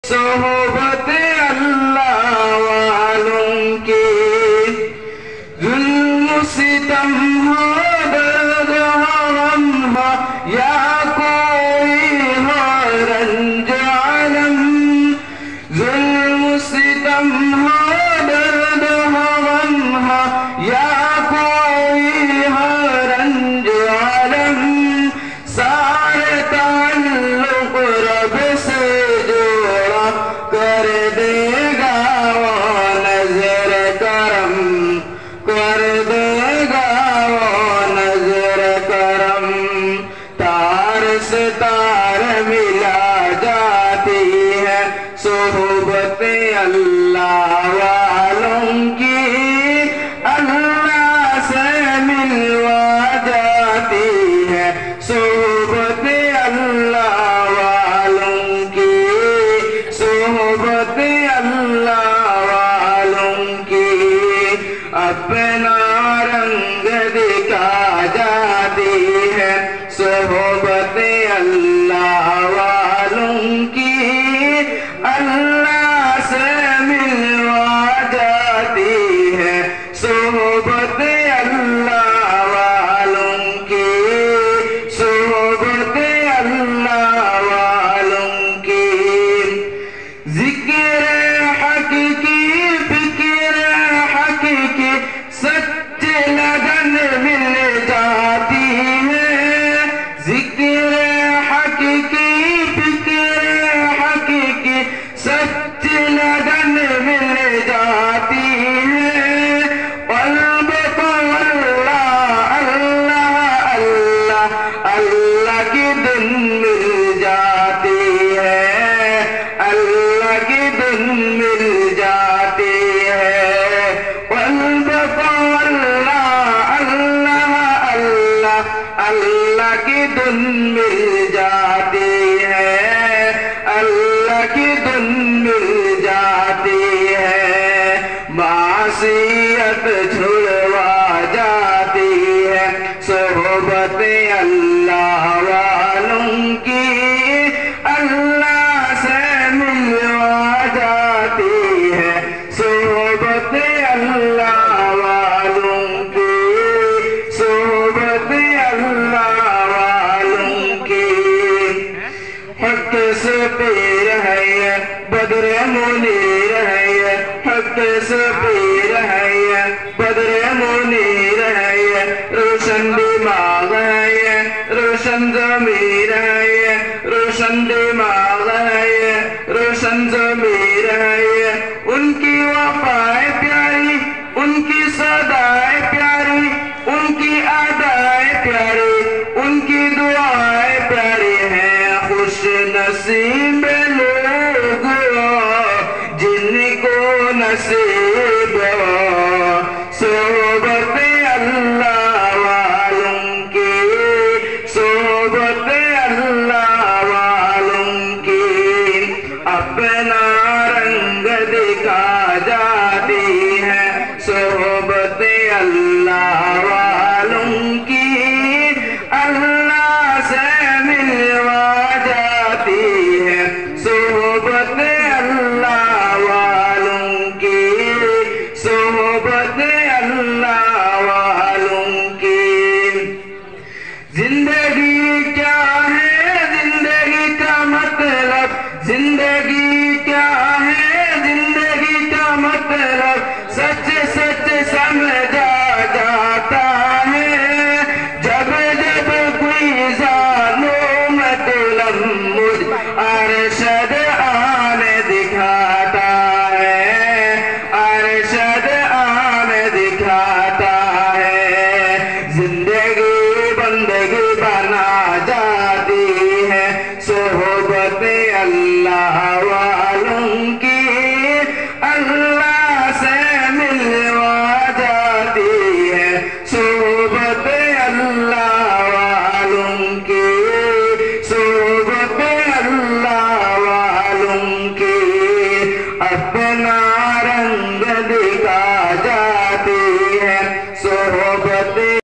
सोहबत अल्लाह वालों की जुल्म सितम हो दर्द हो गम हो या कोई हो रंज आलम जुल्म सितम हो दर्द हो गम हो या कोई हो रंज आलम सारे ताल्लुक रब से कर देगा वो नजर करम कर देगा वो नजर करम तार से तार मिला जाती है सोहबत अल्लाह वालों की अल्लाह से मिलवा जाती है सोहबत अल्लाह वालों की सोहबत अल्लाह वालों की अपना रंग दिखा जाती है सोहबत अल्लाह वालों की अल्लाह से मिलवा जाती है सोहबत अल्लाह वालों की सोहबत अल्लाह वालों की जिक्र हक की फिक्र हक की सच लगन मिल जाती है जिक्र हक की फिक्र हक की सच लगन मिल जाती है क़ल्ब को अल्लाह अल्लाह अल्लाह अल्लाह की धुन मिल जाती है अल्लाह की धुन मिल जाती है क़ल्ब को अल्लाह अल्लाह अल्लाह अल्लाह की धुन मिल जाती है अल्लाह की धुन मिल जाती है मासियत छुड़वा जाती है सोहबत अल्लाह वालों की अल्लाह से मिलवा जाती है सोहबत अल्लाह वालों की सोहबत अल्लाह वालों की हक से पीर है ये बद्र मुनीर है ये हक से पीर है ये बद्र मुनीर है ये रोशन दिमाग है ये रोशन ज़मीर है ये रोशन दिमाग है ये रोशन ज़मीर है ये उनकी वफ़ाएं प्यारी उनकी सदाएं प्यारी उनकी अदाएं प्यारी उनकी दुआएं प्यारी हैं खुश नसीब लोग जिनको नसीब सोहबत अल्लाह वालों की सोहबत अल्लाह वालों की अपना रंग दिखा जाती है सोहबत अल्लाह वालों की अल्लाह से मिलवा जाती है सोहबत अल्लाह वालों की सोहबत अल्लाह वालों की जिंदगी क्या है जिंदगी का मतलब जिंदगी क्या है जिंदगी का मतलब सच सच समझा जाता है जब जब कोई जानो मतलब मुझ अरशद आने दिखाता है अरशद आने दिखाता है जिंदगी बंदगी बना जाती है सोहबत अल्लाह